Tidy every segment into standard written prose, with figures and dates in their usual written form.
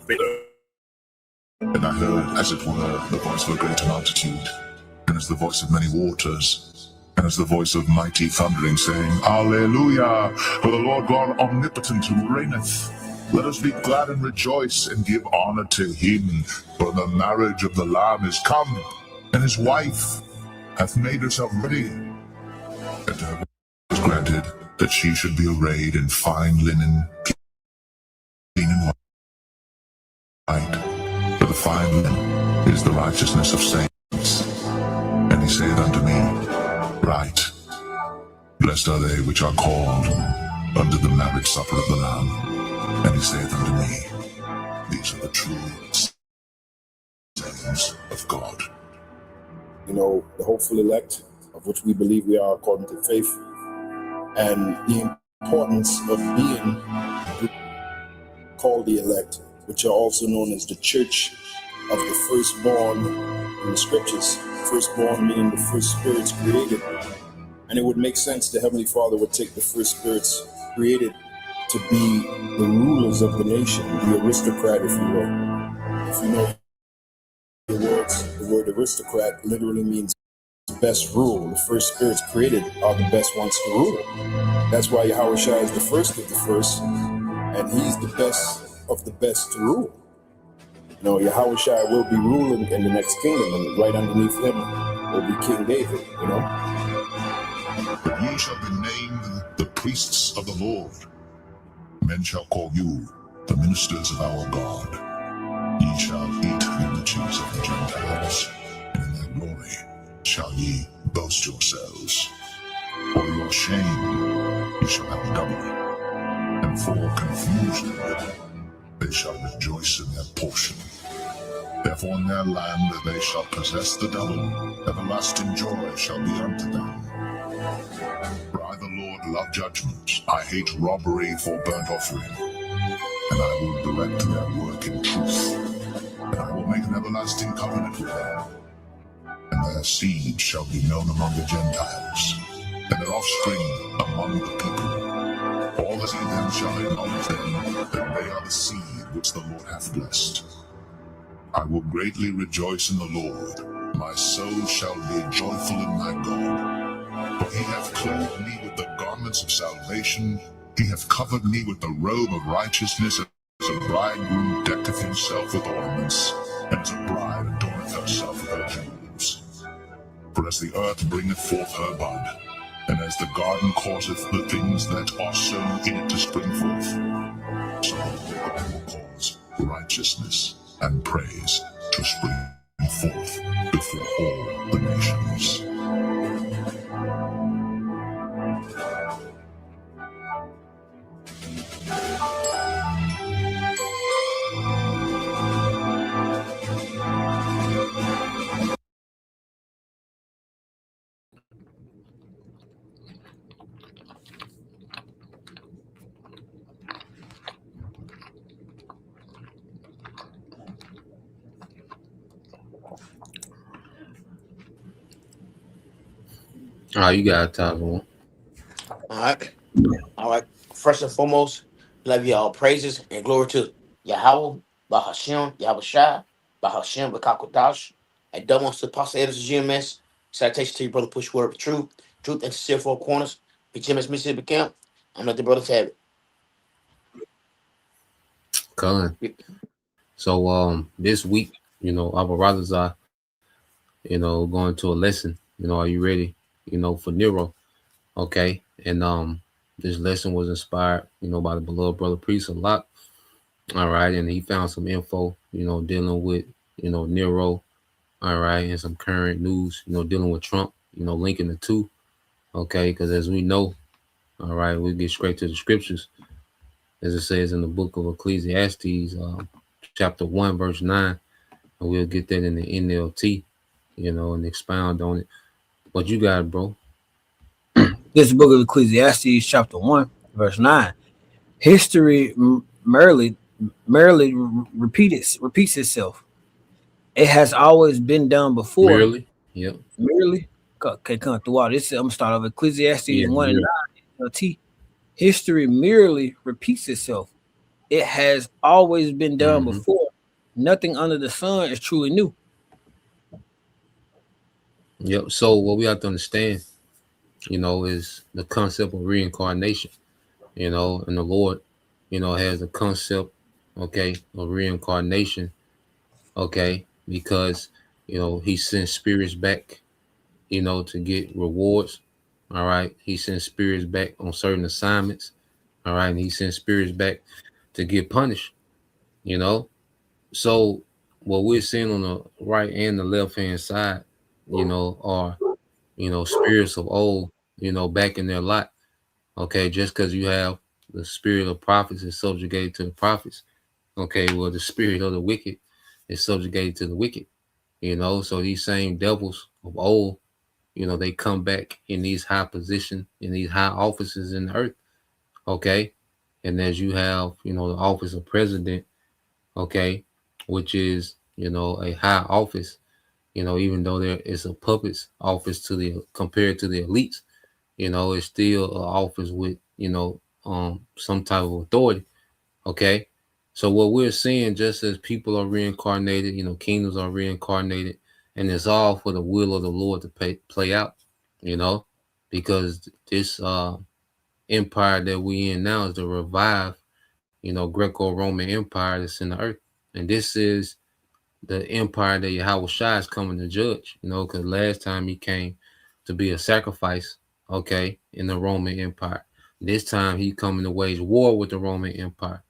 And I heard, as it were, the voice of a great multitude, and as the voice of many waters, and as the voice of mighty thundering, saying, Alleluia, for the Lord God omnipotent who reigneth. Let us be glad and rejoice and give honor to him, for the marriage of the Lamb is come, and his wife hath made herself ready. And to her was granted that she should be arrayed in fine linen, clean and white. For the fine linen is the righteousness of saints. And he saith unto me, Write, blessed are they which are called unto the marriage supper of the Lamb. And he saith unto me, These are the true sayings of God. You know, the hopeful elect, of which we believe we are according to faith, and the importance of being called the elect, which are also known as the church of the firstborn in the scriptures. Firstborn meaning the first spirits created. And it would make sense the Heavenly Father would take the first spirits created to be the rulers of the nation, the aristocrat, if you will. If you know the words, the word aristocrat literally means best rule. The first spirits created are the best ones to rule. That's why Yahushua is the first of the first, and he's the best of the best to rule. You know, Yahushua will be ruling in the next kingdom, and right underneath him will be King David, you know. But ye shall be named the priests of the Lord. Men shall call you the ministers of our God. Ye shall eat the riches of the Gentiles, and in their glory shall ye boast yourselves. For your shame ye shall have double, and for confusion they shall rejoice in their portion. Therefore in their land they shall possess the double, everlasting joy shall be unto them. For I the Lord love judgment, I hate robbery for burnt offering, and I will direct their work in truth, and I will make an everlasting covenant with them. And their seed shall be known among the Gentiles, and their offspring among the people. All that see them shall acknowledge them, that they are the seed which the Lord hath blessed. I will greatly rejoice in the Lord, my soul shall be joyful in my God. For he hath clothed me with the garments of salvation, he hath covered me with the robe of righteousness, as a bridegroom decketh himself with ornaments, and as a bride adorneth herself with her jewels. For as the earth bringeth forth her bud, and as the garden causeth the things that are sown in it to spring forth, so the Lord God will cause righteousness and praise to spring forth before all the nations. All right, you got time one. All right. All right. First and foremost, love you all praises and glory to Yahweh, Bahashem, Yahweh Shai, Bahashem, Bakakodash, and double to Pastor Edison GMS. Citation to your brother Push Word of Truth, Truth and Sincere Four Corners, BGMS Mississippi Camp. I'm not the brothers have Colin. it. So this week, our brothers are, going to a lesson. Are you ready? For Nero. Okay. And this lesson was inspired, by the beloved brother priest a lot. All right, and he found some info, dealing with, Nero, all right, and some current news, dealing with Trump, linking the two. Okay, because as we know, all right, we get straight to the scriptures. As it says in the book of Ecclesiastes, chapter 1, verse 9, and we'll get that in the NLT, and expound on it. What you got, bro? This book of Ecclesiastes, chapter 1, verse 9. History merely repeats itself. It has always been done before. Merely? Yep. Merely? Okay, come throughout. I'm going to start off Ecclesiastes 1 and 9. History merely repeats itself. It has always been done Mm-hmm. before. Nothing under the sun is truly new. Yep. So what we have to understand, is the concept of reincarnation. And the Lord, has the concept, okay, of reincarnation, okay, because He sends spirits back, to get rewards. All right. He sends spirits back on certain assignments. All right. And He sends spirits back to get punished, you know. So what we're seeing on the right and the left hand side, are, spirits of old, back in their lot. Okay. Just because you have the spirit of prophets is subjugated to the prophets. Okay. Well, the spirit of the wicked is subjugated to the wicked, So these same devils of old, they come back in these high positions, in these high offices in the earth. Okay. And as you have, the office of president, okay, which is, a high office, even though there is a puppet's office to the compared to the elites, it's still an office with, some type of authority. Okay. So what we're seeing, just as people are reincarnated, kingdoms are reincarnated, and it's all for the will of the Lord to play out, you know, because this empire that we in now is the revived, Greco-Roman empire that's in the earth. And this is the empire that Yahweh Shai is coming to judge, because last time he came to be a sacrifice, okay, in the Roman Empire. This time he coming to wage war with the Roman Empire.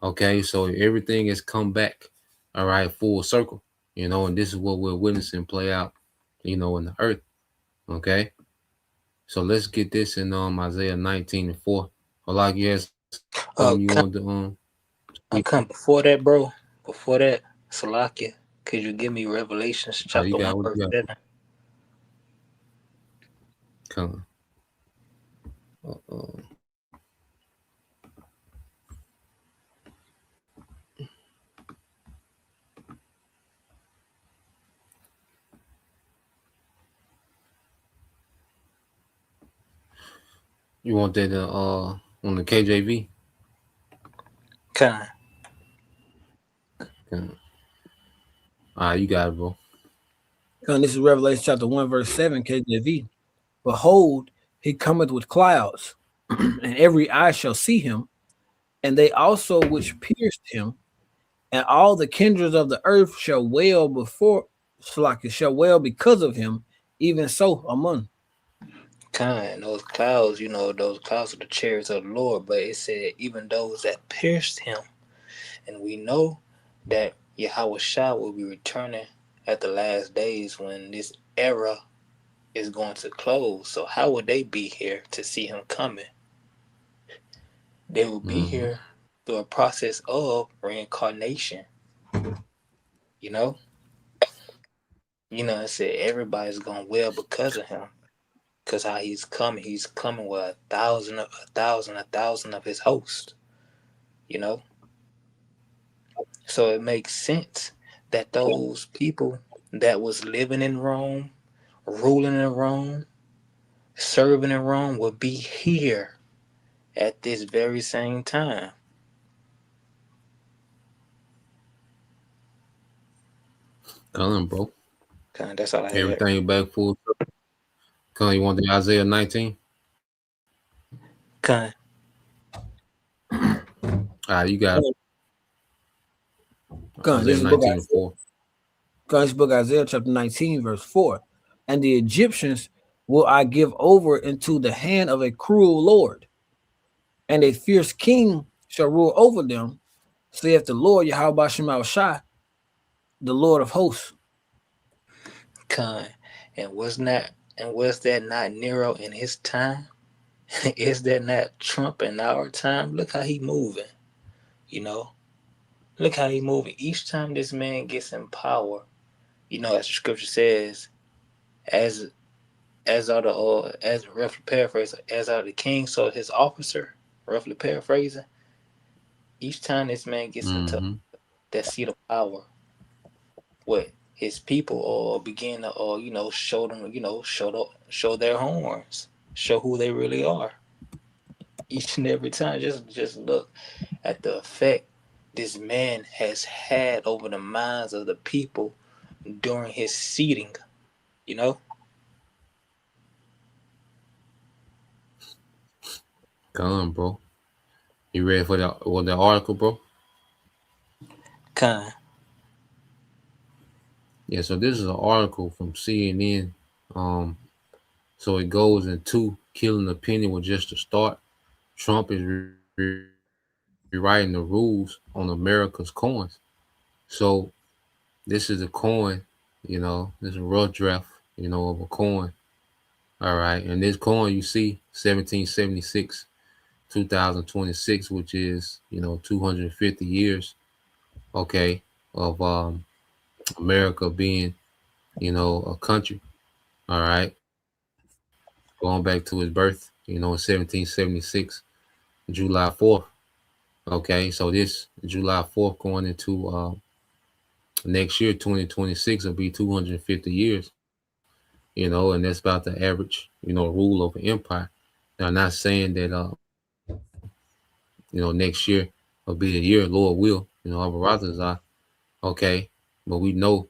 Okay, so everything has come back, all right, full circle, and this is what we're witnessing play out, in the earth. Okay, so let's get this in Isaiah 19:4. Or like you had something you wanted to speak. Come before that, bro. Before that, Salakia, could you give me Revelations You chapter got one what you verse got. 7? Come on. You want that on the KJV? Kind. Come. All right, you got it, bro. And this is Revelation chapter 1, verse 7, KJV. Behold, he cometh with clouds, and every eye shall see him, and they also which pierced him, and all the kindreds of the earth shall wail before Slack shall wail because of him, even so among. Kind. Those clouds, those clouds are the chariots of the Lord, but it said even those that pierced him. And we know that Yahweh Shah will be returning at the last days when this era is going to close. So how would they be here to see him coming? They will be Mm-hmm. here through a process of reincarnation. You know, it said everybody's gonna wail because of him, because how he's coming. He's coming with a thousand of his host. You know, so it makes sense that those people that was living in Rome, ruling in Rome, serving in Rome would be here at this very same time. Come on, bro. Kind of, that's all I had. Everything back full. Come on, you want the Isaiah 19? Kind All right, you got it. Gun, Isaiah this is book 19 and 4. Gun, this book Isaiah chapter 19, verse 4. And the Egyptians will I give over into the hand of a cruel Lord, and a fierce king shall rule over them, saith the Lord Yahweh Shema Shai, the Lord of hosts. kind. And was that not Nero in his time? Is that not Trump in our time? Look how he moving. You know, look how he moving. Each time this man gets in power, as the scripture says, as as are the as roughly paraphrase, as are the king, so his officer, roughly paraphrasing. Each time this man gets into Mm-hmm. that seat of power, what his people or begin to or show them, show their horns, show who they really are. Each and every time, just look. at the effect this man has had over the minds of the people during his seating, you know? Come on, bro. You ready for the article, bro? Kind. Yeah. So this is an article from CNN. So it goes into killing the penny was just a start. Trump is rewriting the rules on America's coins. So this is a coin, this is a rough draft, of a coin. All right. And this coin you see, 1776, 2026, which is, 250 years, okay, of America being, a country. All right. Going back to his birth, in 1776, July 4th. Okay. So this July 4th going into next year, 2026, will be 250 years, and that's about the average, rule of an empire. Now, I'm not saying that, next year will be the year, Lord will, our brothers are, okay, but we know,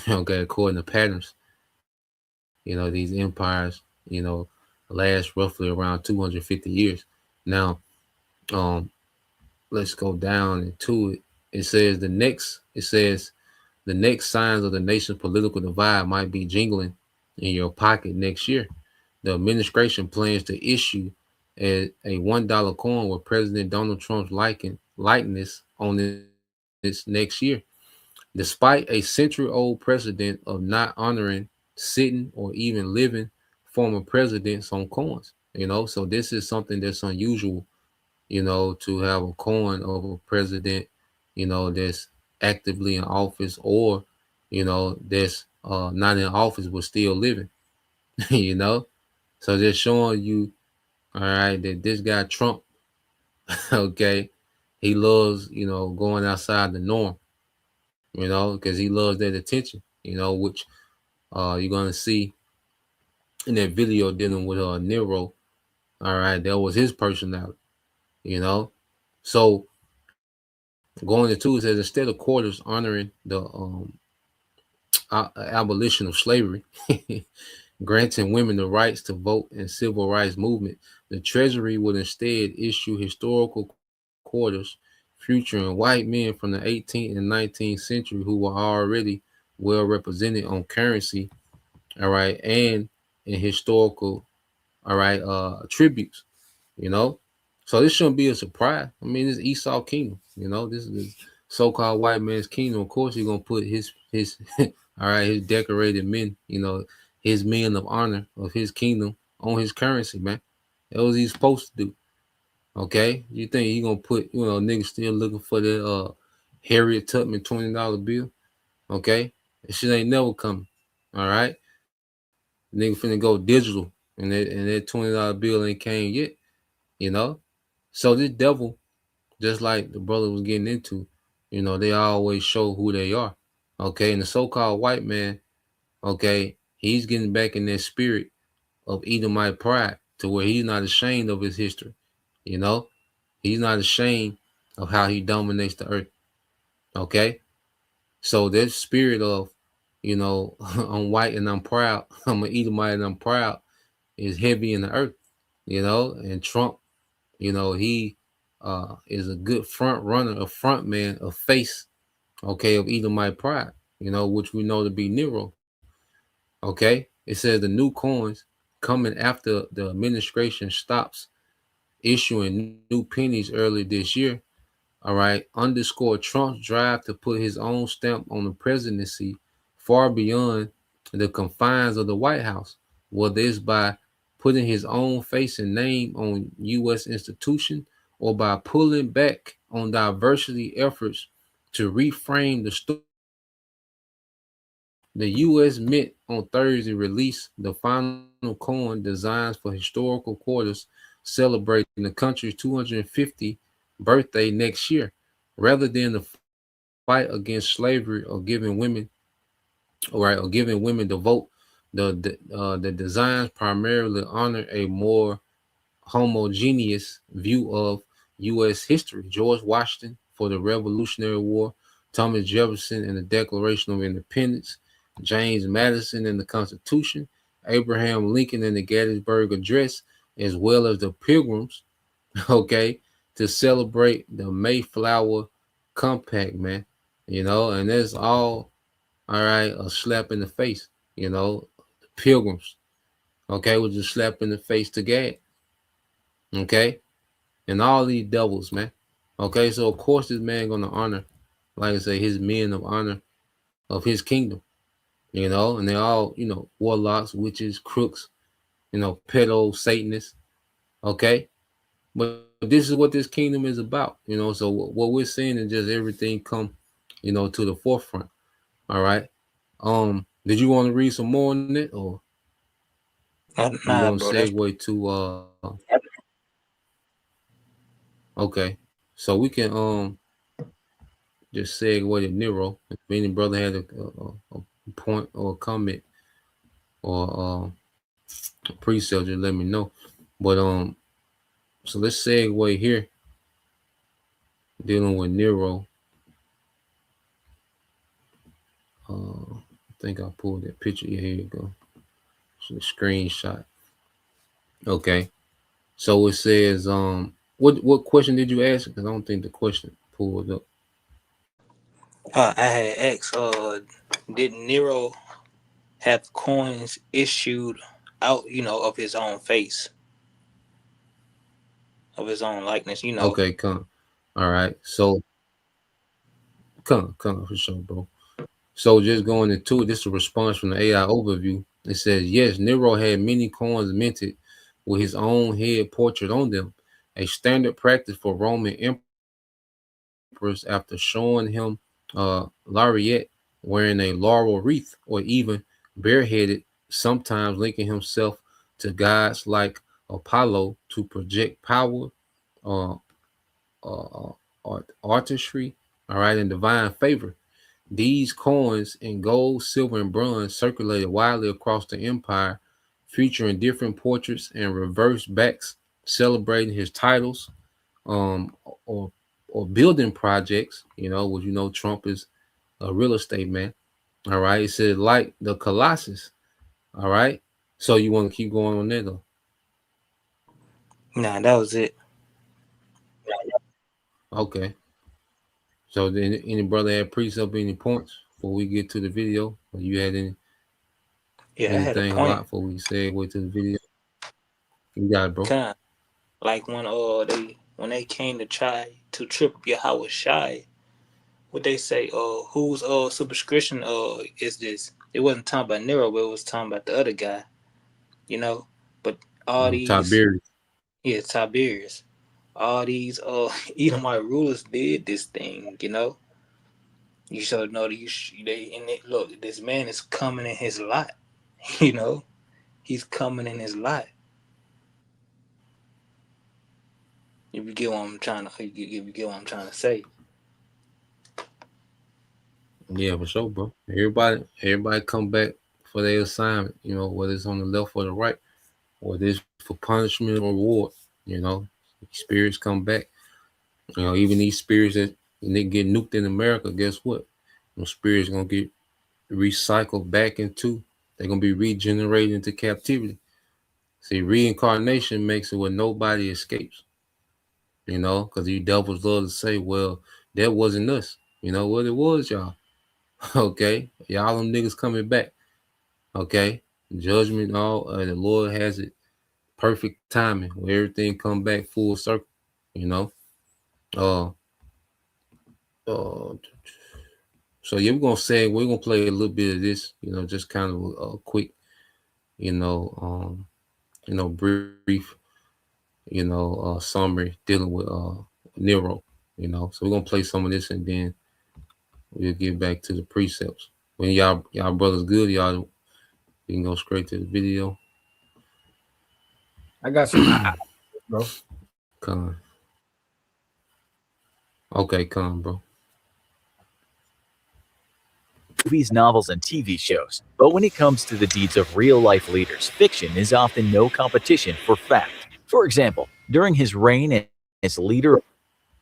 okay, according to patterns, these empires, last roughly around 250 years. Now, um, let's go down into it. The next signs of the nation's political divide might be jingling in your pocket next year. The administration plans to issue a $1 coin with President Donald Trump's likeness on this next year. Despite a century-old precedent of not honoring sitting or even living former presidents on coins. So this is something that's unusual, to have a coin of a president, that's actively in office, or, that's not in office but still living, you know. So just showing you, all right, that this guy Trump, okay, he loves, going outside the norm, because he loves that attention, which you're gonna see in that video dealing with Nero. All right, that was his personality, you know. So going into it says instead of quarters honoring the abolition of slavery, granting women the rights to vote and civil rights movement, the Treasury would instead issue historical quarters featuring white men from the 18th and 19th century who were already well represented on currency, all right, and in historical, all right, tributes, you know. So this shouldn't be a surprise. I mean, this is Esau kingdom, this is the so-called white man's kingdom. Of course, he's gonna put his all right, his decorated men, his men of honor of his kingdom on his currency, man. That was he's supposed to do. Okay, you think he gonna put niggas still looking for that Harriet Tubman $20 bill? Okay, that shit ain't never coming. All right, nigga finna go digital, and that $20 bill ain't came yet. You know, so this devil, just like the brother was getting into, they always show who they are. Okay, and the so-called white man, okay, he's getting back in that spirit of Edomite pride to where he's not ashamed of his history. You know, he's not ashamed of how he dominates the earth. Okay, so that spirit of, I'm white and I'm proud, I'm an Edomite and I'm proud, is heavy in the earth. And Trump, he is a good front runner, a front man, a face, okay, of Edomite pride, which we know to be Nero. Okay, it says the new coins coming after the administration stops issuing new pennies early this year. All right, underscore Trump's drive to put his own stamp on the presidency far beyond the confines of the White House, whether it's by putting his own face and name on U.S. institution or by pulling back on diversity efforts to reframe the story. The U.S. Mint on Thursday released the final coin designs for historical quarters celebrating the country's 250 birthday next year. Rather than the fight against slavery or giving women, all right, or giving women the vote, the designs primarily honor a more homogeneous view of U.S. history. George Washington for the Revolutionary War, Thomas Jefferson and the Declaration of Independence, James Madison and the Constitution, Abraham Lincoln and the Gettysburg Address, as well as the Pilgrims, okay, to celebrate the Mayflower Compact, man. And that's all right, a slap in the face, the Pilgrims, okay, was a slap in the face to God, okay, and all these devils, man. Okay, so of course this man gonna honor, like I say, his men of honor of his kingdom, and they're all, warlocks, witches, crooks, pedo, Satanists, okay. But this is what this kingdom is about, So what we're seeing is just everything come, to the forefront. All right. Did you want to read some more on it, or you Nah, want to bro. That's segue to Okay, so we can just segue to Nero. If any brother had a point or a comment or a pre-sale, just let me know. But so let's segue here, dealing with Nero. I think I pulled that picture. Yeah, here you go. So the screenshot. Okay. So it says, what question did you ask? Because I don't think the question pulled up. I had asked, did Nero have coins issued out, of his own face, of his own likeness? Okay, come. All right. So come for sure, bro. So just going into it, this is a response from the AI overview. It says, yes, Nero had many coins minted with his own head portrait on them, a standard practice for Roman emperors after showing him laureate wearing a laurel wreath or even bareheaded, sometimes linking himself to gods like Apollo to project power, uh, artistry, all right, and divine favor. These coins in gold, silver, and bronze circulated widely across the empire, featuring different portraits and reverse backs celebrating his titles, um, or or building projects. Which Trump is a real estate man. All right, it says like the Colossus. All right, so you want to keep going on there though? Nah, that was it. Okay. So then, any brother had precept any points before we get to the video? Or you had Yeah, I had a anything a lot point. before we segue to the video? You got it, bro. Kind of like when they came to try to trip up Yahweh Shai, what they say, whose superscription is this? It wasn't talking about Nero, but it was talking about the other guy, you know. But all these, Tiberius. yeah, Tiberius, all these Edomite rulers did this thing. You should know that look, this man is coming in his lot, you know. He's coming in his lot. If you get what I'm trying to, if you get what I'm trying to say. Yeah, for sure, bro. Everybody come back for their assignment, whether it's on the left or the right, or this for punishment or reward, you know. Spirits come back. Even these spirits that they get nuked in America, guess what? Those spirits gonna get recycled back into, they're gonna be regenerated into captivity. See, reincarnation makes it where nobody escapes, because you devils love to say, well, that wasn't us. What it was, y'all. Okay, y'all them niggas coming back. Okay, judgment, all the Lord has it perfect timing where everything come back full circle. You know, uh, uh. So yeah, we're gonna play a little bit of this. Just kind of a quick, you know, um, brief, summary dealing with Nero. So we're gonna play some of this and then we'll get back to the precepts. When y'all brothers good, y'all, you can go straight to the video. I got you, bro. Con. Okay, con, bro. Movies, novels, and TV shows. But when it comes to the deeds of real-life leaders, fiction is often no competition for fact. For example, during his reign as leader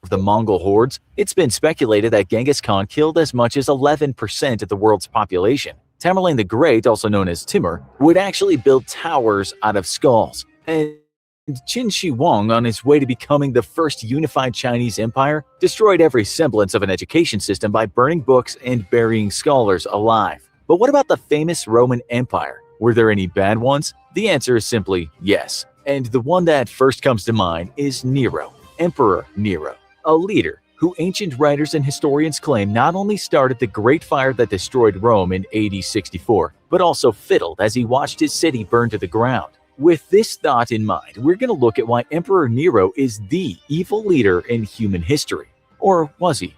the Mongol hordes, it's been speculated that Genghis Khan killed as much as 11% of the world's population. Tamerlane the Great, also known as Timur, would actually build towers out of skulls. And Qin Shi Huang, on his way to becoming the first unified Chinese empire, destroyed every semblance of an education system by burning books and burying scholars alive. But what about the famous Roman Empire? Were there any bad ones? The answer is simply yes. And the one that first comes to mind is Nero, Emperor Nero, a leader who ancient writers and historians claim not only started the Great Fire that destroyed Rome in AD 64, but also fiddled as he watched his city burn to the ground. With this thought in mind, we're going to look at why Emperor Nero is the evil leader in human history. Or was he?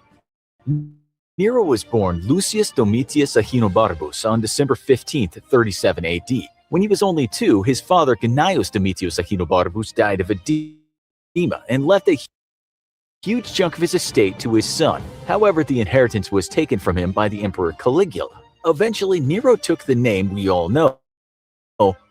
Nero was born Lucius Domitius Ahenobarbus on December 15, 37 AD. When he was only 2, his father Gnaeus Domitius Ahenobarbus died of edema and left a huge chunk of his estate to his son. However, the inheritance was taken from him by the Emperor Caligula. Eventually, Nero took the name we all know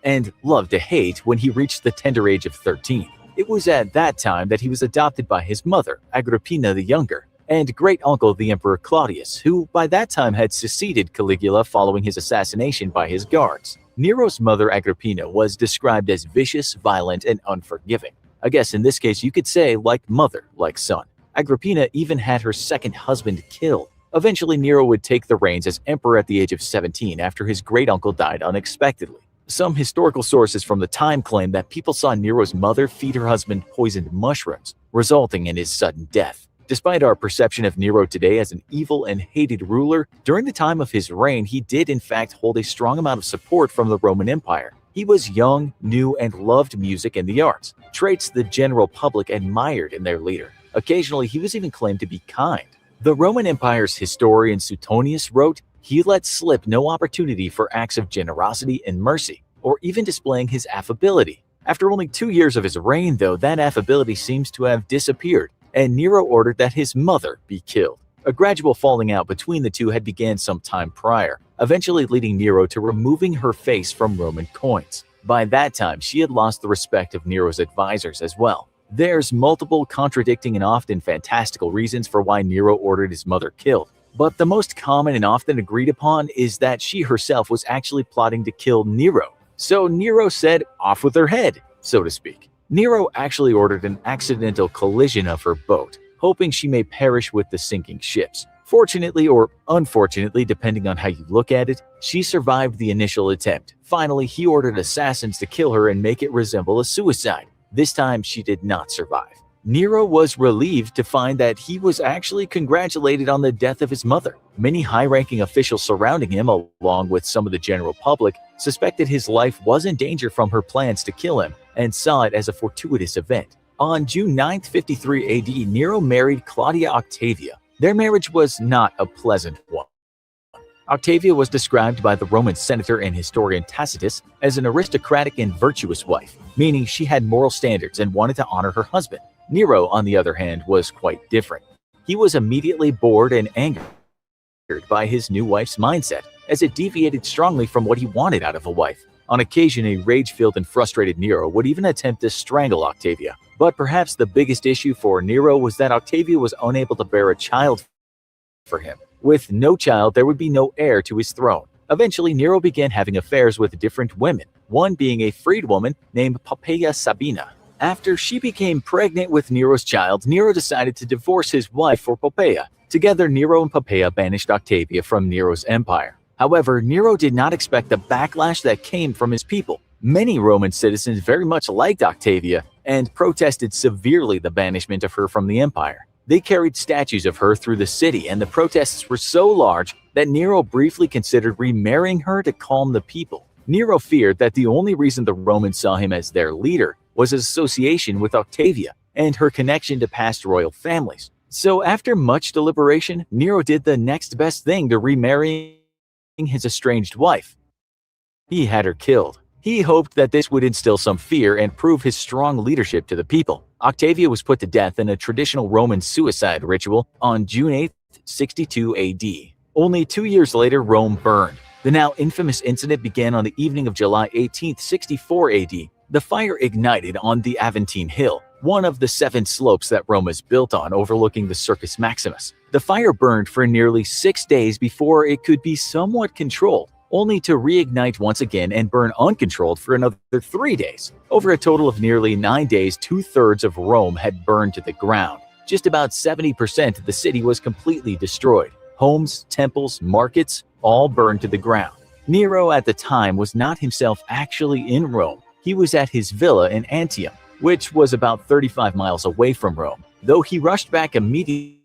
and loved to hate when he reached the tender age of 13. It was at that time that he was adopted by his mother, Agrippina the Younger, and great-uncle the Emperor Claudius, who by that time had succeeded Caligula following his assassination by his guards. Nero's mother Agrippina was described as vicious, violent, and unforgiving. I guess in this case you could say like mother, like son. Agrippina even had her second husband killed. Eventually Nero would take the reins as emperor at the age of 17 after his great-uncle died unexpectedly. Some historical sources from the time claim that people saw Nero's mother feed her husband poisoned mushrooms, resulting in his sudden death. Despite our perception of Nero today as an evil and hated ruler, during the time of his reign he did in fact hold a strong amount of support from the Roman Empire. He was young, new, and loved music and the arts, traits the general public admired in their leader. Occasionally he was even claimed to be kind. The Roman Empire's historian Suetonius wrote, "He let slip no opportunity for acts of generosity and mercy, or even displaying his affability." After only 2 years of his reign, though, that affability seems to have disappeared, and Nero ordered that his mother be killed. A gradual falling out between the two had begun some time prior, eventually leading Nero to removing her face from Roman coins. By that time, she had lost the respect of Nero's advisors as well. There's multiple contradicting and often fantastical reasons for why Nero ordered his mother killed. But the most common and often agreed upon is that she herself was actually plotting to kill Nero. So Nero said, "Off with her head," so to speak. Nero actually ordered an accidental collision of her boat, hoping she may perish with the sinking ships. Fortunately or unfortunately, depending on how you look at it, she survived the initial attempt. Finally, he ordered assassins to kill her and make it resemble a suicide. This time, she did not survive. Nero was relieved to find that he was actually congratulated on the death of his mother. Many high-ranking officials surrounding him, along with some of the general public, suspected his life was in danger from her plans to kill him and saw it as a fortuitous event. On June 9, 53 AD, Nero married Claudia Octavia. Their marriage was not a pleasant one. Octavia was described by the Roman senator and historian Tacitus as an aristocratic and virtuous wife, meaning she had moral standards and wanted to honor her husband. Nero, on the other hand, was quite different. He was immediately bored and angered by his new wife's mindset, as it deviated strongly from what he wanted out of a wife. On occasion, a rage-filled and frustrated Nero would even attempt to strangle Octavia. But perhaps the biggest issue for Nero was that Octavia was unable to bear a child for him. With no child, there would be no heir to his throne. Eventually, Nero began having affairs with different women, one being a freedwoman named Poppaea Sabina. After she became pregnant with Nero's child, Nero decided to divorce his wife for Poppaea. Together, Nero and Poppaea banished Octavia from Nero's empire. However, Nero did not expect the backlash that came from his people. Many Roman citizens very much liked Octavia and protested severely the banishment of her from the empire. They carried statues of her through the city, and the protests were so large that Nero briefly considered remarrying her to calm the people. Nero feared that the only reason the Romans saw him as their leader was his association with Octavia and her connection to past royal families. So after much deliberation, Nero did the next best thing to remarrying his estranged wife. He had her killed. He hoped that this would instill some fear and prove his strong leadership to the people. Octavia was put to death in a traditional Roman suicide ritual on June 8, 62 AD. Only 2 years later, Rome burned. The now infamous incident began on the evening of July 18, 64 AD. The fire ignited on the Aventine Hill, one of the 7 slopes that Rome was built on overlooking the Circus Maximus. The fire burned for nearly 6 days before it could be somewhat controlled, only to reignite once again and burn uncontrolled for another 3 days. Over a total of nearly 9 days, 2/3 of Rome had burned to the ground. Just about 70% of the city was completely destroyed. Homes, temples, markets, all burned to the ground. Nero at the time was not himself actually in Rome. He was at his villa in Antium, which was about 35 miles away from Rome, though he rushed back immediately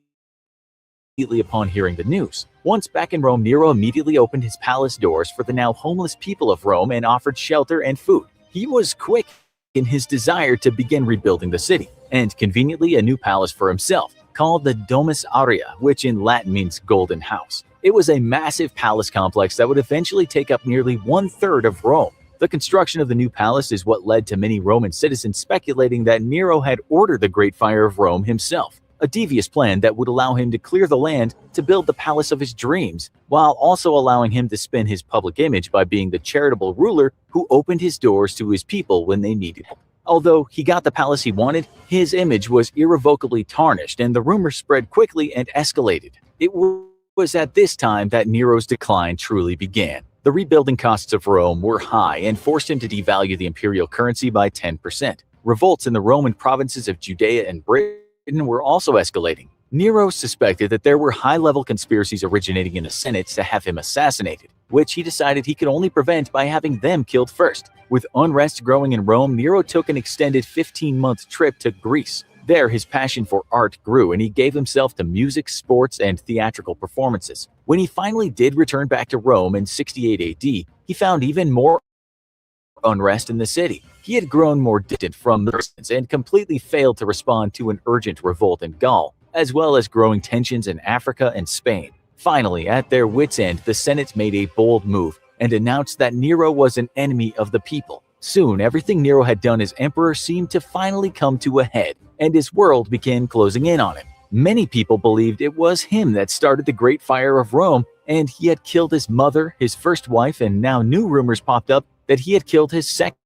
upon hearing the news. Once back in Rome, Nero immediately opened his palace doors for the now homeless people of Rome and offered shelter and food. He was quick in his desire to begin rebuilding the city, and conveniently a new palace for himself, called the Domus Aurea, which in Latin means golden house. It was a massive palace complex that would eventually take up nearly 1/3 of Rome. The construction of the new palace is what led to many Roman citizens speculating that Nero had ordered the Great Fire of Rome himself, a devious plan that would allow him to clear the land to build the palace of his dreams, while also allowing him to spin his public image by being the charitable ruler who opened his doors to his people when they needed it. Although he got the palace he wanted, his image was irrevocably tarnished and the rumors spread quickly and escalated. It was at this time that Nero's decline truly began. The rebuilding costs of Rome were high and forced him to devalue the imperial currency by 10%. Revolts in the Roman provinces of Judea and Britain were also escalating. Nero suspected that there were high-level conspiracies originating in the Senate to have him assassinated, which he decided he could only prevent by having them killed first. With unrest growing in Rome, Nero took an extended 15-month trip to Greece. There, his passion for art grew, and he gave himself to music, sports, and theatrical performances. When he finally did return back to Rome in 68 AD, he found even more unrest in the city. He had grown more distant from the citizens and completely failed to respond to an urgent revolt in Gaul, as well as growing tensions in Africa and Spain. Finally, at their wits' end, the Senate made a bold move and announced that Nero was an enemy of the people. Soon, everything Nero had done as emperor seemed to finally come to a head, and his world began closing in on him. Many people believed it was him that started the Great Fire of Rome, and he had killed his mother, his first wife, and now new rumors popped up that he had killed his second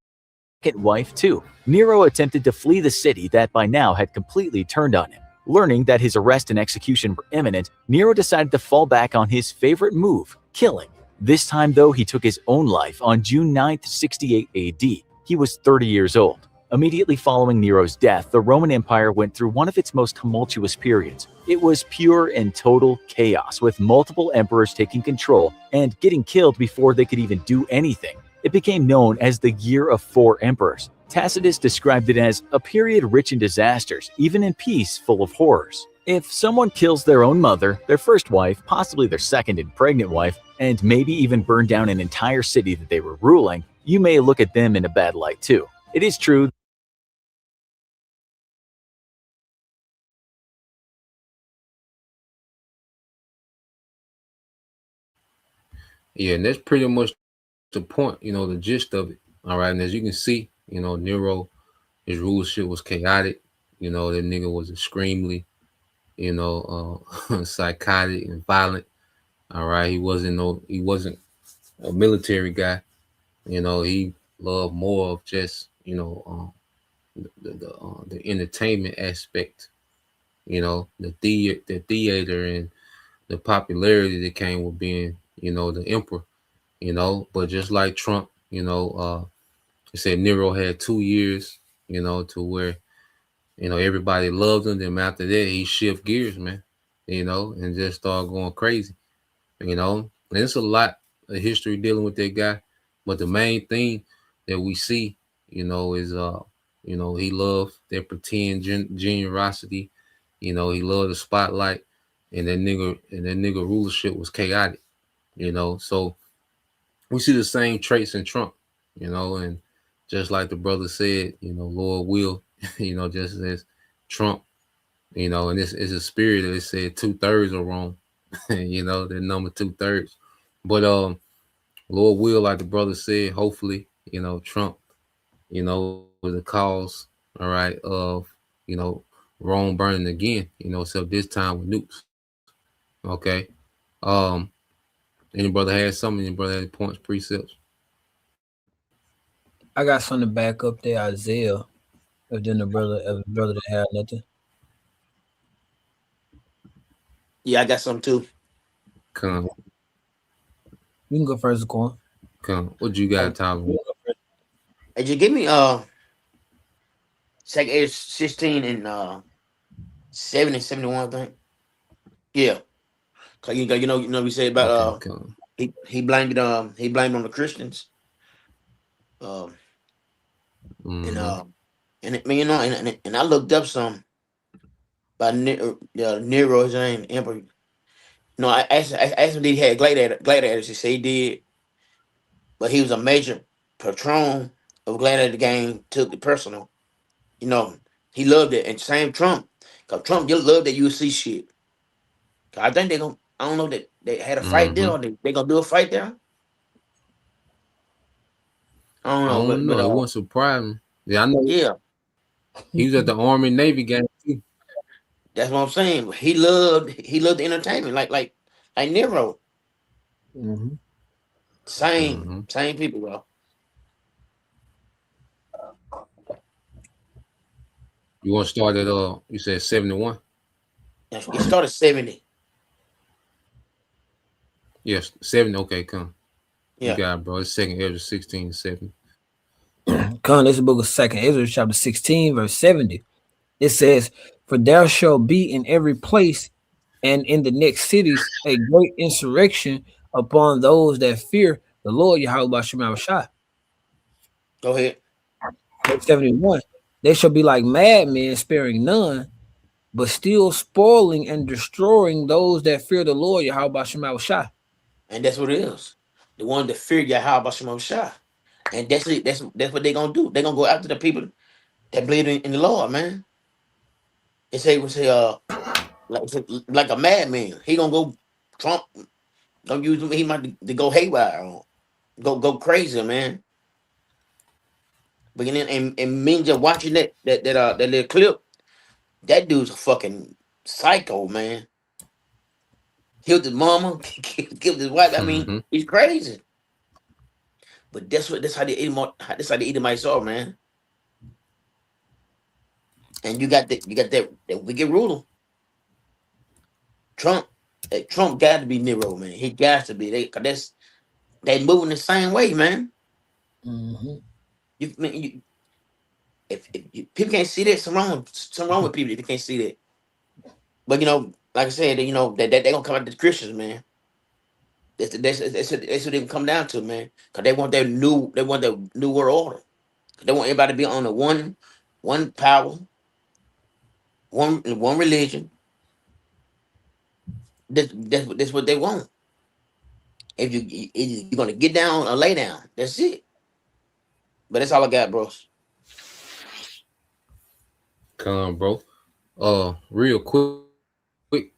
wife too. Nero attempted to flee the city that by now had completely turned on him. Learning that his arrest and execution were imminent, Nero decided to fall back on his favorite move, killing. This time, though, he took his own life on June 9th, 68 AD. He was 30 years old. Immediately following Nero's death, the Roman Empire went through one of its most tumultuous periods. It was pure and total chaos, with multiple emperors taking control and getting killed before they could even do anything. It became known as the Year of Four Emperors. Tacitus described it as a period rich in disasters, even in peace full of horrors. If someone kills their own mother, their first wife, possibly their second and pregnant wife, and maybe even burn down an entire city that they were ruling, you may look at them in a bad light too. It is true Yeah, and that's pretty much the point, the gist of it. All right. And as you can see, Nero, his rulership was chaotic. That nigga was extremely, psychotic and violent. All right. He wasn't a military guy. He loved more of just, the entertainment aspect, the theater and the popularity that came with being, the emperor, but just like Trump, he said Nero had 2 years, to where, everybody loved him. Then after that, he shift gears, man, and just started going crazy, And it's a lot of history dealing with that guy. But the main thing that we see, is, he loved that pretend generosity. He loved the spotlight, and that nigga rulership was chaotic, So we see the same traits in Trump, and just like the brother said, Lord will, just as Trump, and this is a spirit that it said 2/3 are wrong, the number 2/3. But Lord will, like the brother said, hopefully, Trump, was the cause, all right, of, Rome burning again, except this time with nukes. Okay. Um, any brother has something, any brother has points, precepts. I got something to back up there, Isaiah. If then the brother, if the brother that had nothing, Yeah, I got some too. Come, you can go first, Corn. come. What you got, Tyler? Hey, you give me second age 16 and 70 71, I think. Yeah. Cause you know we say about Okay, come. he blamed on the Christians. Um and Mm-hmm. I mean, and I looked up some by Nero, his name, Emperor. No, I asked him did he had gladiators. He said he did, but he was a major patron of gladiator game, took it personal. You know, he loved it. And same Trump. Cause Trump just loved that UFC shit. 'Cause I think they gonna I don't know that they had a fight there Mm-hmm. or they gonna do a fight there. I don't I know, don't but know. It wouldn't surprise me. Yeah, I know yeah, he was at the Army Navy game too. that's what I'm saying. He loved the entertainment like Nero. Mm-hmm. Same Mm-hmm. same people, bro. You want to start at you said 71? It started 70. Yes, 70. Okay, come. You Yeah. got it, bro. It's second Ezra 16 to 70. Come, this is the book of Second Ezra, chapter 16, verse 70. It says, "For there shall be in every place and in the next cities a great insurrection upon those that fear the Lord Yahweh Shema Shai." Go ahead. Verse 71. They shall be like madmen, sparing none, but still spoiling and destroying those that fear the Lord Yahweh Shema Shai. And that's what it is. The one that fear Yahweh Shema Shah. And that's it. That's what they're gonna do. They're gonna go after the people that believe in the Lord, man. We say like a madman. He gonna go Trump don't use him, he might to go haywire on. Go crazy, man. But and me just watching that little clip, that dude's a fucking psycho, man. Killed his mama, killed his wife. I mean, Mm-hmm. he's crazy. But that's how they eat him. That's how they eat him myself, man. And you got that wicked ruler, Trump. Trump got to be Nero, man. He got to be. Cause they moving the same way, man. Mm-hmm. Man, people can't see that, something wrong with people if you can't see that. But like I said, that they gonna come out to the Christians, man. That's what they come down to, man. Cause they want their new world order. 'Cause they want everybody to be on the one power, one religion. That's what they want. If you're gonna get down or lay down, that's it. But that's all I got, bros. Come, bro. Real quick.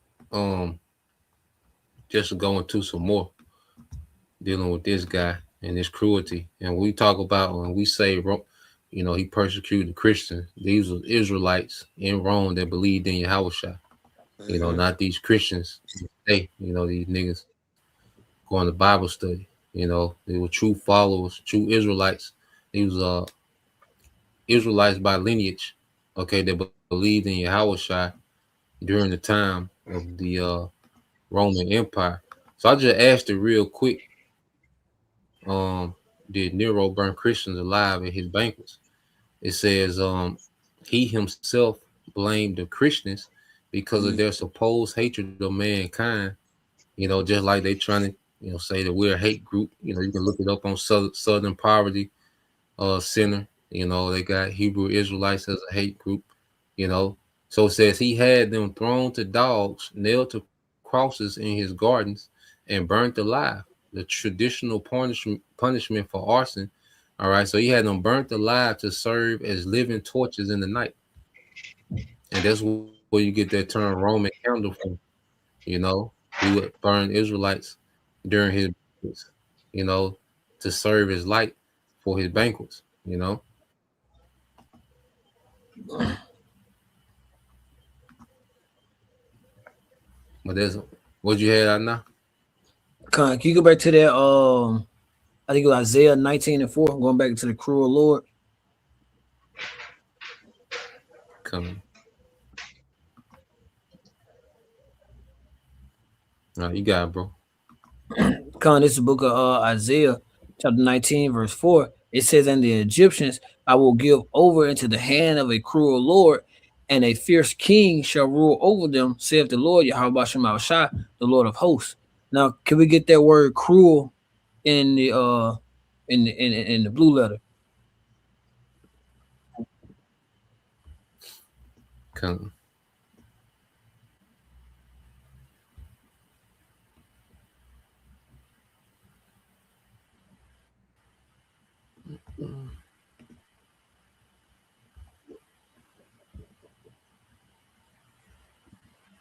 Just to go into some more dealing with this guy and his cruelty. And we talk about when we say, he persecuted Christians. These were Israelites in Rome that believed in Yahushua. Hmm. Not these Christians. These niggas going to Bible study. They were true followers, true Israelites. These Israelites by lineage, okay, that believed in Yahushua during the time of the Roman Empire. So I just asked it real quick. Did Nero burn Christians alive at his banquets? It says he himself blamed the Christians because of Hmm. their supposed hatred of mankind. Just like they trying to say that we're a hate group. You can look it up on Southern Poverty Center. They got Hebrew Israelites as a hate group. You know, so it says he had them thrown to dogs, nailed to crosses in his gardens, and burnt alive. The traditional punishment for arson. All right, so he had them burnt alive to serve as living torches in the night, and that's where you get that term Roman candle from. He would burn Israelites during his banquets, you know, to serve as light for his banquets. But that's what you had out now. Can you go back to that? I think it was Isaiah 19 and 4, going back to the cruel Lord. Come. You got it, bro. Con, this is the book of Isaiah, chapter 19, verse 4. It says, "And the Egyptians I will give over into the hand of a cruel Lord, and a fierce king shall rule over them, saith the Lord, Yahweh Shema Shai, the Lord of hosts." Now, can we get that word cruel in the in the blue letter? Come.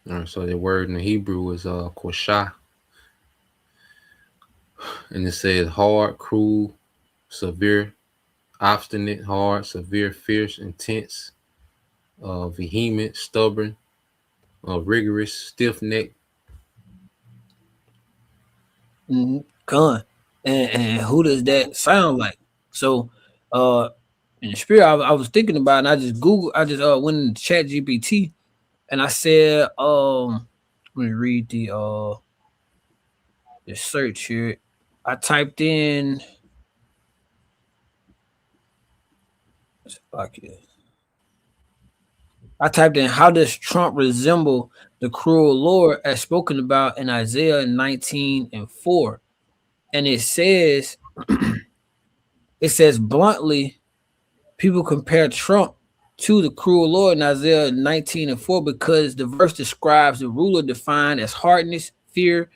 All right, so the word in the Hebrew is koshah, and it says hard, cruel, severe, obstinate, hard, severe, fierce, intense, vehement, stubborn, rigorous, stiff necked. Con. And who does that sound like? So, uh, in the spirit, I was thinking about it, and I just Google, I just went into Chat GPT, and I said, let me read the search here. I typed in, I typed in, how does Trump resemble the cruel Lord as spoken about in Isaiah 19 and 4? And it says bluntly, people compare Trump to the cruel Lord in Isaiah 19 and 4 because the verse describes the ruler defined as hardness, fear,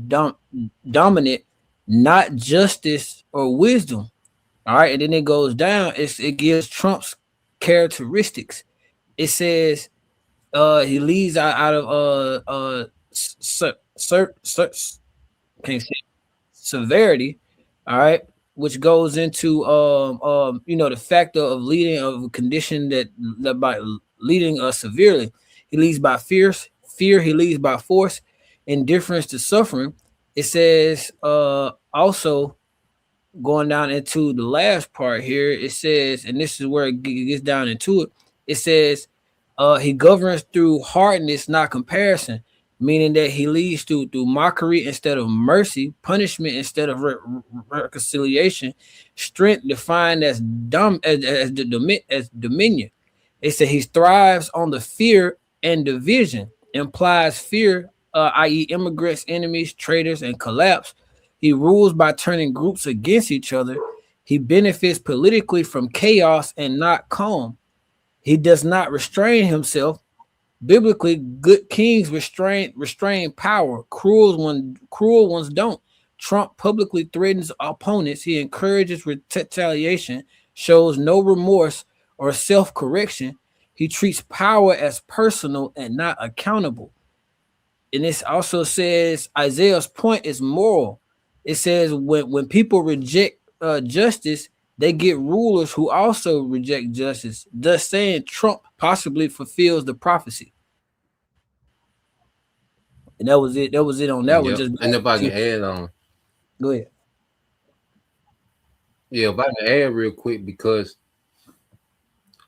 dom- dominant, not justice or wisdom. All right, and then it goes down. It gives Trump's characteristics. It says he leads out of can't say severity, all right, which goes into the factor of leading of a condition that by leading severely. He leads by fear, he leads by force, indifference to suffering. It says also going down into the last part here, it says, and this is where it gets down into it. It says, he governs through hardness, not comparison, meaning that he leads through mockery instead of mercy, punishment instead of reconciliation, strength defined as as dominion. It said he thrives on the fear and division, implies fear, i.e., immigrants, enemies, traitors, and collapse. He rules by turning groups against each other. He benefits politically from chaos and not calm. He does not restrain himself. Biblically, good kings restrain power. Cruel ones don't. Trump publicly threatens opponents. He encourages retaliation, shows no remorse or self-correction. He treats power as personal and not accountable. And this also says Isaiah's point is moral. It says when people reject justice, they get rulers who also reject justice. Thus saying Trump possibly fulfills the prophecy. And that was it. That was it on that one. Yep. Just And if I can add on, go ahead. yeah, if I can add real quick because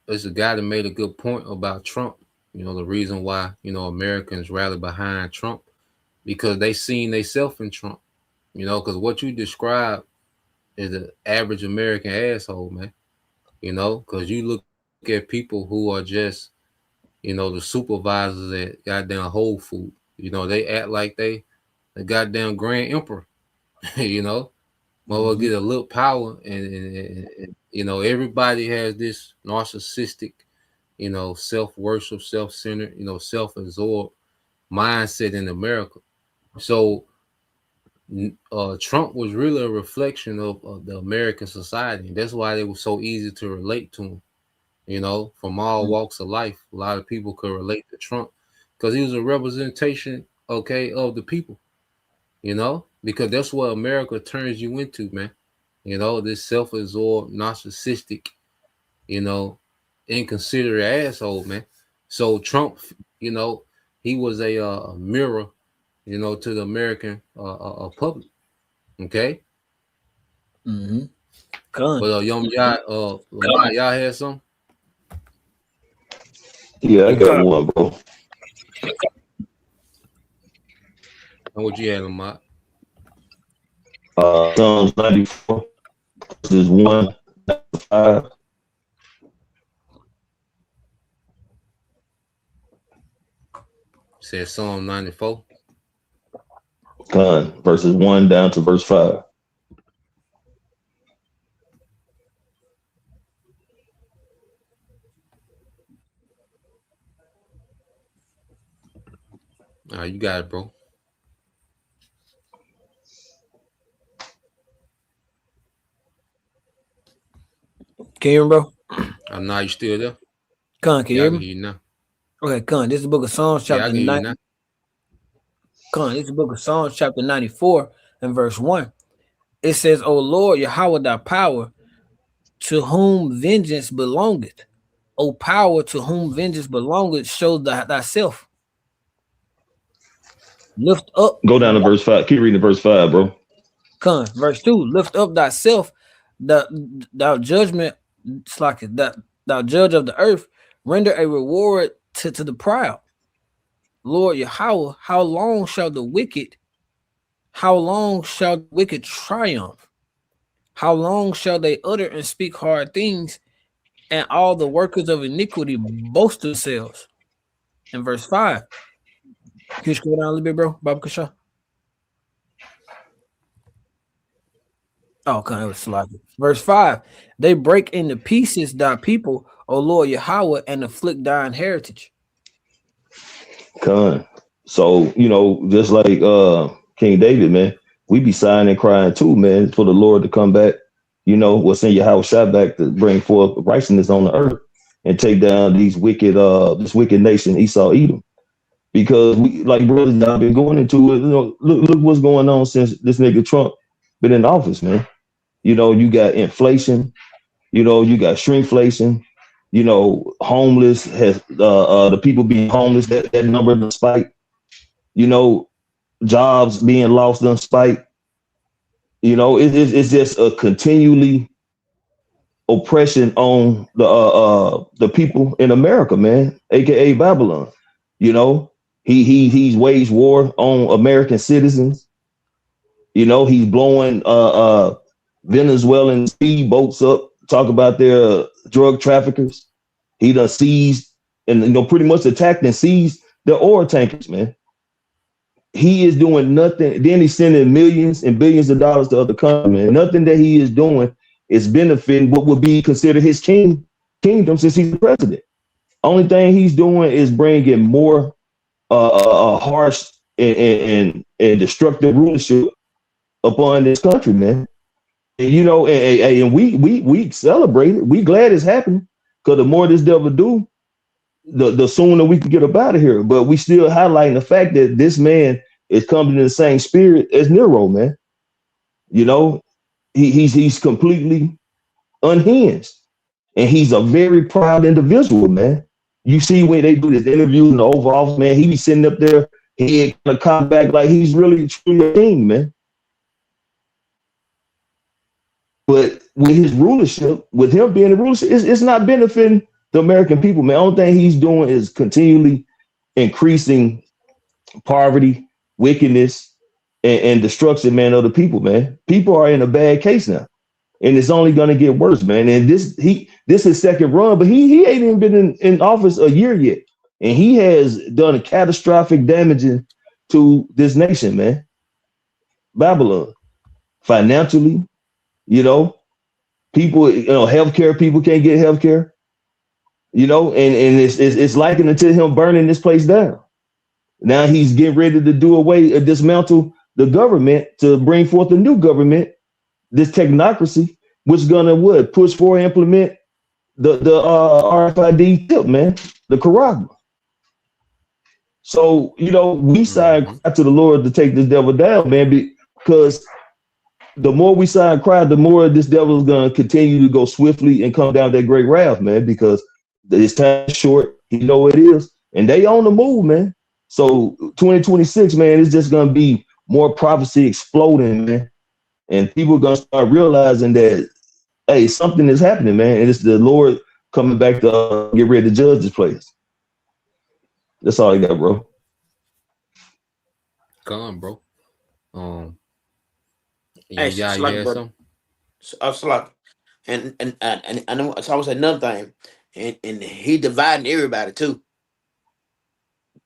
there's a guy that made a good point about Trump. The reason why Americans rally behind Trump because they seen themselves in Trump. Because what you describe is an average American asshole, man. Because you look at people who are just, the supervisors at goddamn Whole Food. They act like they the goddamn Grand Emperor. you know, Mother Mm-hmm. get a little power, and everybody has this narcissistic, self worship, self centered, self absorbed mindset in America. So Trump was really a reflection of the American society. That's why it was so easy to relate to him. From all walks of life, a lot of people could relate to Trump because he was a representation, okay, of the people. Because that's what America turns you into, man. This self-absorbed, narcissistic, you know, inconsiderate asshole, man. So Trump, you know, he was a mirror, to the American public. Okay, Mm-hmm. Gun. but y'all, Lamar, y'all had some. Yeah, I got Con, one, bro. And what you had, Lamont? Psalms 94, verses 1 to 5. Said Psalm 94. Verses 1 down to verse 5. You got it, bro. can you hear me, bro? I'm not. You still there? Con, can you Yeah, I hear can me? hear you now. Okay, Con, this is the book of Psalms, Yeah, I chapter can hear you 90. now. Con, this is the book of Psalms, chapter 94, and verse 1. It says, O Lord, Yahweh, thy power, to whom vengeance belongeth. O power, to whom vengeance belongeth, show thyself. Lift up, Go down to verse 5. Keep reading verse 5, bro. Con, verse 2. Lift up thyself, thou judgment, it's like that thou judge of the earth, render a reward to the proud. Lord Yahweh, how long shall the wicked triumph? How long shall they utter and speak hard things, and all the workers of iniquity boast themselves? In verse 5. Can you scroll down a little bit, bro? Baba Kasha? Oh, okay, it was sloppy. Verse 5. They break into pieces thy people, O Lord Yahweh, and afflict thine heritage. Con. So, just like King David, man, we be sighing and crying too, man, for the Lord to come back, send your house shot back to bring forth righteousness on the earth and take down this wicked nation, Esau, Edom. Because we, like brothers, I've been going into it. Look what's going on since this nigga Trump been in office, man. You got inflation, you got shrinkflation, homeless has the people being homeless, that number done spike, jobs being lost done spike. It's just a continually oppression on the people in America, man, aka Babylon. He's waged war on American citizens. He's blowing Venezuelan speedboats up, talk about their drug traffickers. He done seized and pretty much attacked and seized the oil tankers, man. He is doing nothing. Then he's sending millions and billions of dollars to other countries, man. Nothing that he is doing is benefiting what would be considered his kingdom since he's the president. Only thing he's doing is bringing more harsh and destructive rulership upon this country, man. And we celebrate it. We glad it's happening because the more this devil do, the sooner we can get up out of here. But we still highlighting the fact that this man is coming in the same spirit as Nero, man. He's completely unhinged, and he's a very proud individual, man. You see when they do this interview in the Oval Office, man, he be sitting up there, he kind of come back like he's really truly a king, man. But with his rulership, with him being the rulership, it's not benefiting the American people, man. The only thing he's doing is continually increasing poverty, wickedness, and destruction, man, of the people, man. People are in a bad case now. And it's only gonna get worse, man. And this is second run, but he ain't even been in office a year yet. And he has done a catastrophic damage to this nation, man. Babylon. Financially, people, healthcare people can't get healthcare, and it's likening to him burning this place down. Now he's getting ready to do away and dismantle the government to bring forth a new government, this technocracy, which is gonna push for and implement the RFID tip, man, the Caragua. So we sign cry to the Lord to take this devil down, man, because the more we sigh and cry, the more this devil is going to continue to go swiftly and come down that great wrath, man, because his time is short. He know it is. And they on the move, man. So 2026, man, it's just going to be more prophecy exploding, man. And people are going to start realizing that, hey, something is happening, man. And it's the Lord coming back to get ready to judge this place. That's all I got, bro. Come, bro. Hey, Young so, guy, so you like, had brother, some? so like, and I know it's always another thing, and he dividing everybody too.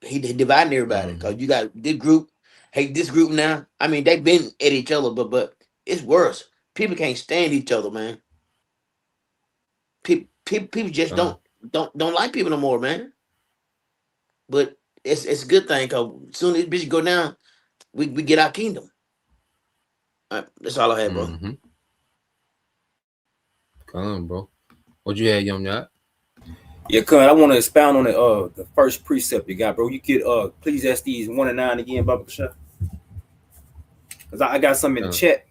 He dividing everybody because Mm-hmm. you got this group, hate this group now. I mean, they've been at each other, but it's worse. People can't stand each other, man. People just Come. don't like people no more, man. But it's a good thing because soon as this bitch go down, we get our kingdom. That's all I had, bro. Mm-hmm. Come, bro. What you had, young guy? Yeah, cuz I want to expound on the first precept you got, bro. You get Ecclesiastes 1 and 9 again, Baba Kasha. Because I got some in the Come. chat.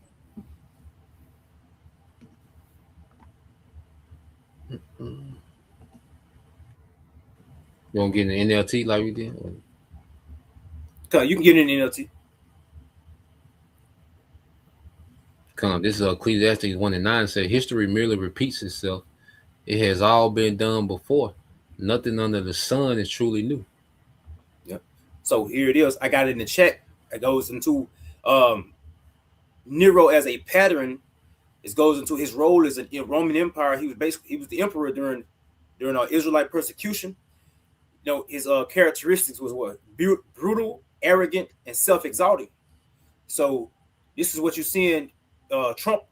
You want to get in the NLT like we did? Cuz you can get it in NLT. Come. This is Ecclesiastes 1:9 said, history merely repeats itself. It has all been done before. Nothing under the sun is truly new. Yeah. So here it is. I got it in the chat. It goes into um Nero as a pattern. It goes into his role as a Roman Empire. He was the emperor during Israelite persecution. You know, his characteristics was what? Brutal, arrogant, and self-exalting. So this is what you're seeing Trump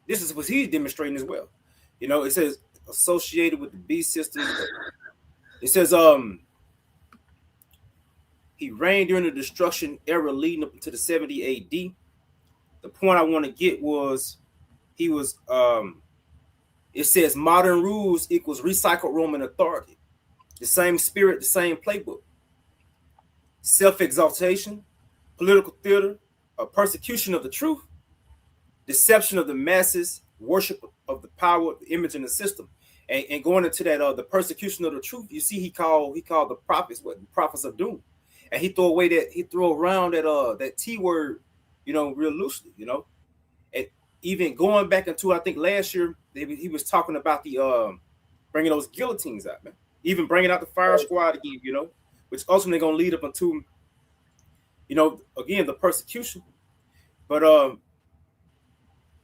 this is what he's demonstrating as well. You know, it says associated with the beast systems. It says he reigned during the destruction era leading up to the 70 AD. The point I want to get was he was it says modern rules equals recycled Roman authority. The same spirit, the same playbook. Self-exaltation, political theater, persecution of the truth, deception of the masses, worship of the power, the image, and the system. And going into that, the persecution of the truth, you see, he called the prophets what? The prophets of doom, and he throw around that T word, you know, real loosely, you know, and even going back into I think last year he was talking about the bringing those guillotines out, man, even bringing out the fire squad again, you know, which ultimately going to lead up into, you know, again the persecution, but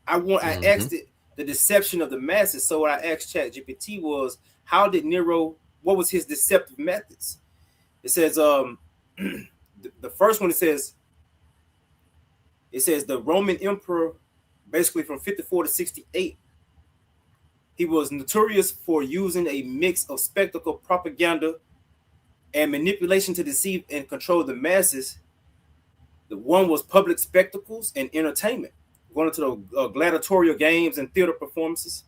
I Mm-hmm. asked it the deception of the masses. So what I asked ChatGPT was, how did Nero? What was his deceptive methods? It says the first one it says the Roman emperor, basically from 54 to 68. He was notorious for using a mix of spectacle, propaganda, and manipulation to deceive and control the masses. The one was public spectacles and entertainment, going into the gladiatorial games and theater performances,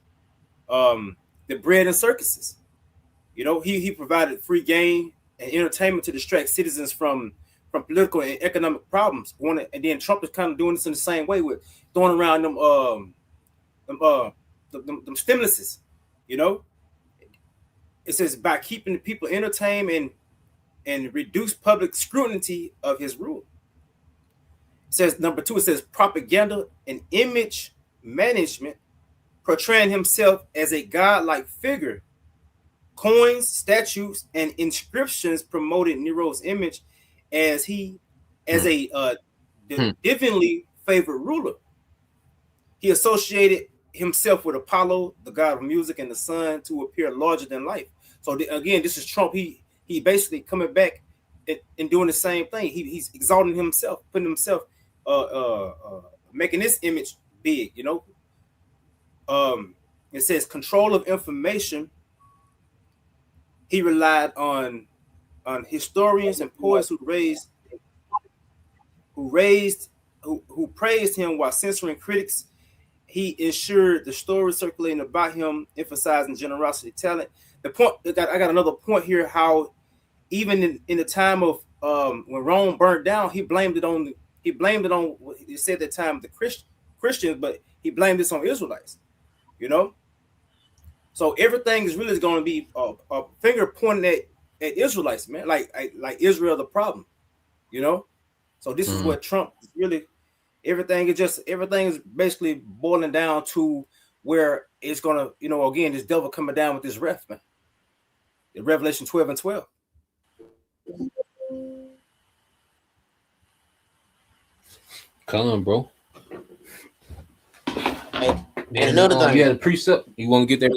the bread and circuses. You know, he provided free game and entertainment to distract citizens from political and economic problems. And then Trump is kind of doing this in the same way with throwing around them, them stimuluses. You know, it says by keeping the people entertained and reduce public scrutiny of his rule. It says number two, it says propaganda and image management, portraying himself as a godlike figure. Coins, statues, and inscriptions promoted Nero's image as a divinely favored ruler. He associated himself with Apollo, the god of music, and the sun to appear larger than life. So again, this is Trump. He basically coming back and doing the same thing. He's exalting himself, putting himself, making this image big. You know, it says control of information. He relied on historians and poets who praised him while censoring critics. He ensured the stories circulating about him, emphasizing generosity, talent. The point I got another point here. How even in the time of when Rome burned down, he blamed it on he said at the time the Christians, but he blamed this on Israelites. You know, so everything is really going to be a finger pointing at Israelites, man. Like Israel, the problem. You know, so this is Mm-hmm. what Trump really. Everything is basically boiling down to where it's gonna, you know, again, this devil coming down with this ref, man. In Revelation 12 and 12. Come on, bro. And And another you thing, had a precept. You want to get that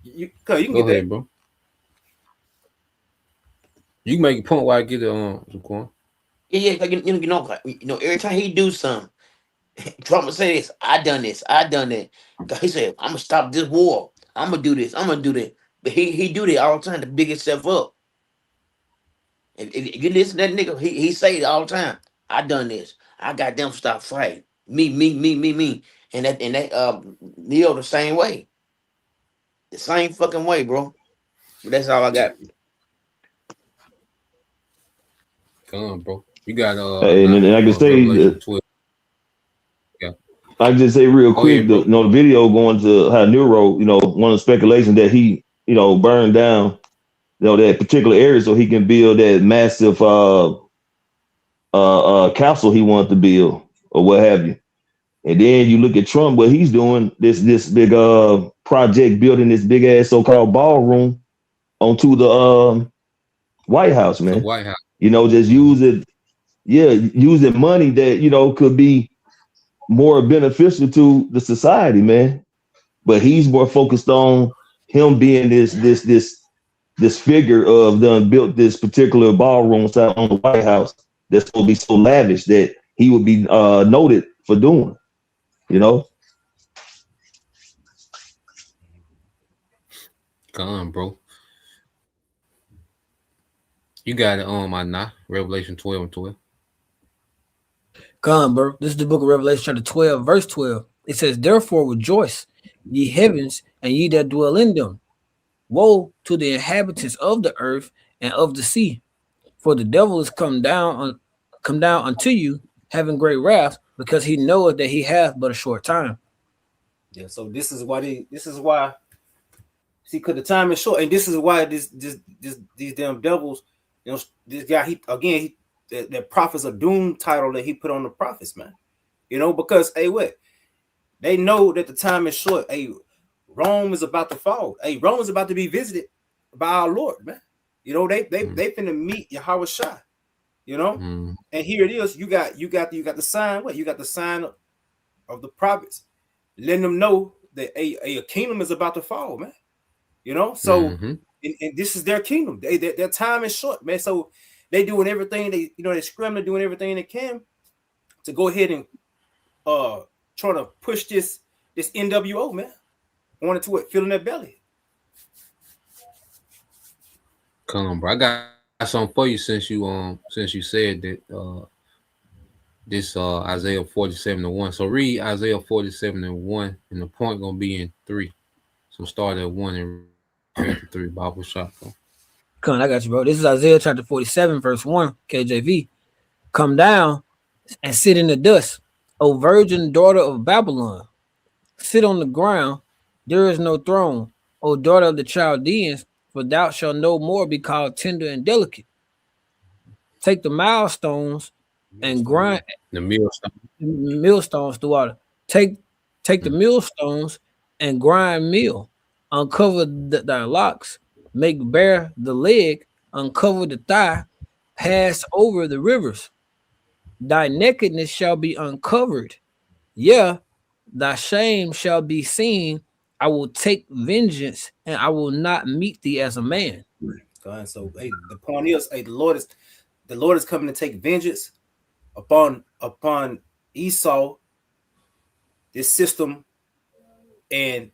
You can Go get that. ahead, bro. You can make a point while I get it on some corn. yeah, like, every time he do something, Trump would say this, I done this, I done that. 'Cause he said, I'm gonna stop this war. I'm gonna do this, I'm gonna do that. But he do that all the time to big himself up. If you listen to that nigga, he say it all the time. I done this. I got them stop fighting. Me. And that Neo the same way. The same fucking way, bro. But that's all I got. Come on, bro. You got And I can say Revelation 12. Yeah. I can just say real Go ahead, quick, bro. the video going to how Nero, one of the speculations that he, burned down, that particular area so he can build that massive castle he wanted to build or what have you. And then you look at Trump, what he's doing, this big project building this big ass so-called ballroom onto the White House, The man. White House. Just using money that, could be more beneficial to the society, man. But he's more focused on him being this figure of done built this particular ballroom site on the White House that's supposed to be so lavish that he would be noted for doing, you know. Come on, bro. You got it on my nah. Revelation 12 and 12. Come, bro. This is the book of Revelation, chapter 12, verse 12. It says, Therefore rejoice, ye heavens, and ye that dwell in them. Woe to the inhabitants of the earth and of the sea, for the devil is come down unto you, having great wrath, because he knoweth that he hath but a short time. Yeah, so this is why see, because the time is short, and this is why these damn devils, this guy, that prophets of doom title that he put on the prophets, man. Because they know that the time is short. Rome is about to fall. Rome is about to be visited by our Lord, man. They finna meet Yahweh Shai, and here it is. You got the sign. What? You got the sign of the prophets, letting them know that a kingdom is about to fall, man. So and this is their kingdom. Their time is short, man. So they doing everything they scrambling, doing everything they can to go ahead and try to push this NWO, man. Wanted to fill in their belly. Come on, bro. I got something for you since you said that this Isaiah 47 and 1. So read Isaiah 47 and 1, and the point gonna be in 3. So start at 1 and read the 3. Bible shot, bro. Come on, I got you, bro. This is Isaiah chapter 47, verse 1, KJV. Come down and sit in the dust, O virgin daughter of Babylon. Sit on the ground, there is no throne, O daughter of the Chaldeans, for thou shalt no more be called tender and delicate. Take the milestones and grind The millstone. millstones throughout it. Take the millstones and grind meal. Uncover thy locks, make bare the leg, uncover the thigh, pass over the rivers. Thy nakedness shall be uncovered. Yeah, thy shame shall be seen. I will take vengeance, and I will not meet thee as a man. God, so the point is, the Lord is coming to take vengeance upon Esau, this system, and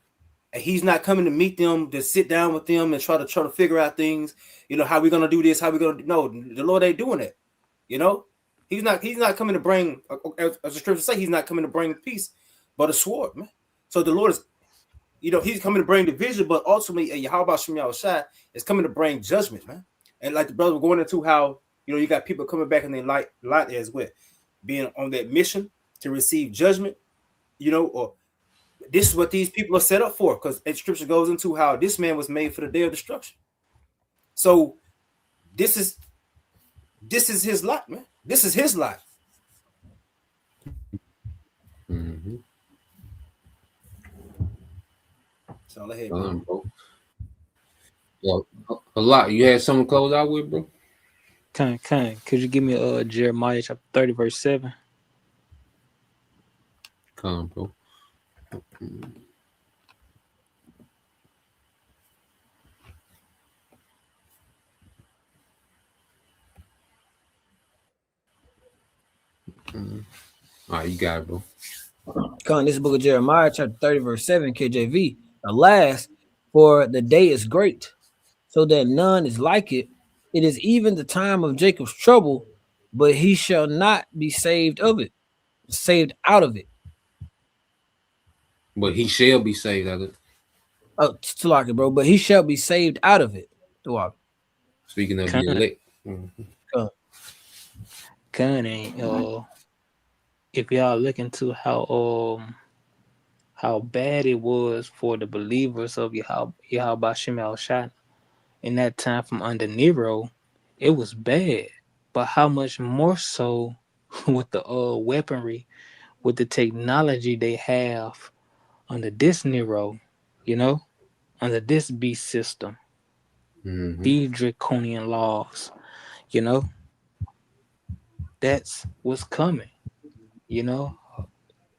he's not coming to meet them to sit down with them and try to figure out things. How we gonna do this? How we gonna no? The Lord ain't doing it. He's not coming to bring, as the scriptures say, he's not coming to bring peace, but a sword, man. So the Lord is, he's coming to bring division, but ultimately, Yahweh Shem Yahushua is coming to bring judgment, man. And like the brother was going into how, you got people coming back and they light as well, being on that mission to receive judgment, or this is what these people are set up for, because scripture goes into how this man was made for the day of destruction. So this is his lot, man. This is his lot. So ahead, bro. Bro. Well, a lot. You had something to close out with, bro? Could you give me Jeremiah chapter 30, verse 7? Come, bro. All right, you got it, bro. Come, this book of Jeremiah, chapter 30, verse 7, KJV. Alas, for the day is great, so that none is like it. It is even the time of Jacob's trouble, but he shall not be saved of it, saved out of it. But he shall be saved out of it. Oh, Tulaki, bro, but he shall be saved out of it. Tulaki. Speaking of the Con, elect. Come. con ain't if y'all look into how bad it was for the believers of Yahweh Shem Shai in that time from under Nero, it was bad. But how much more so with the weaponry, with the technology they have under this Nero, you know, under this beast system, Mm-hmm. these draconian laws, you know, that's what's coming, you know.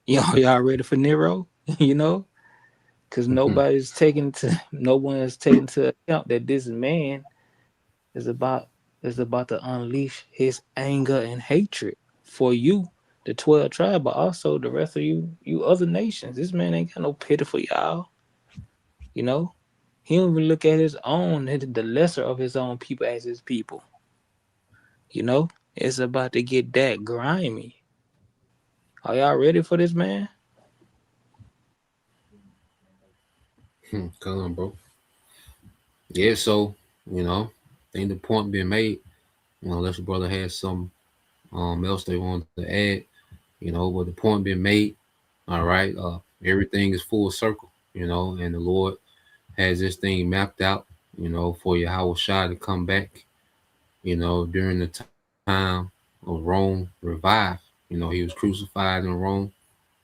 Y'all ready for Nero? you know, because no one is taking to account that this man is about is about to unleash his anger and hatred for you, the 12 tribe, but also the rest of you other nations. This man ain't got no pity for y'all. You know, he don't even look at his own, the lesser of his own people as his people. You know, it's about to get that grimy. Are y'all ready for this man? Come on, bro. Yeah, so, I think the point being made, unless your brother has some else they wanted to add, but the point being made, all right, everything is full circle, and the Lord has this thing mapped out, for Yahweh Shai to come back, during the time of Rome revived. He was crucified in Rome,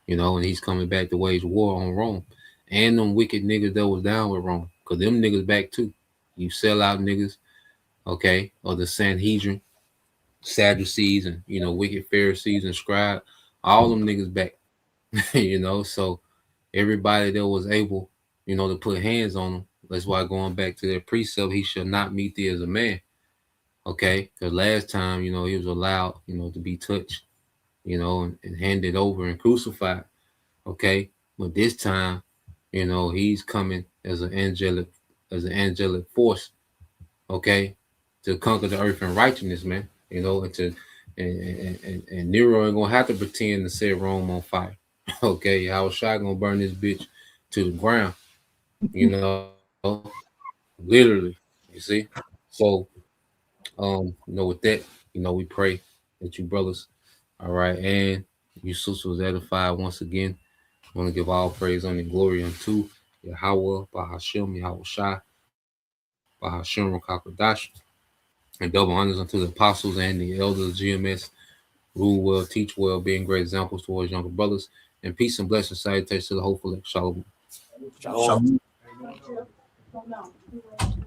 and he's coming back to wage war on Rome. And them wicked niggas that was down with Rome. Cause them niggas back too. You sell out niggas, okay, or the Sanhedrin, Sadducees, and wicked Pharisees and scribe, all them niggas back. So everybody that was able, to put hands on them. That's why going back to that precept, he shall not meet thee as a man. Okay, because last time, he was allowed, to be touched, and handed over and crucified. Okay, but this time, he's coming as an angelic force. Okay, to conquer the earth in righteousness, man. And Nero ain't gonna have to pretend to set Rome on fire. Okay, I was shy gonna burn this bitch to the ground. Literally. You see. So, with that, we pray that you brothers, all right, and you sisters was edified once again. I want to give all praise, honor, and glory unto Yahweh, Bahashem, Yahweh Shai, Bahashem, Rakakadash, and double honors unto the apostles and the elders of GMS, rule well, teach well, being great examples towards younger brothers, and peace and blessings, salutations to the hopeful. Shalom. Shalom. Shalom.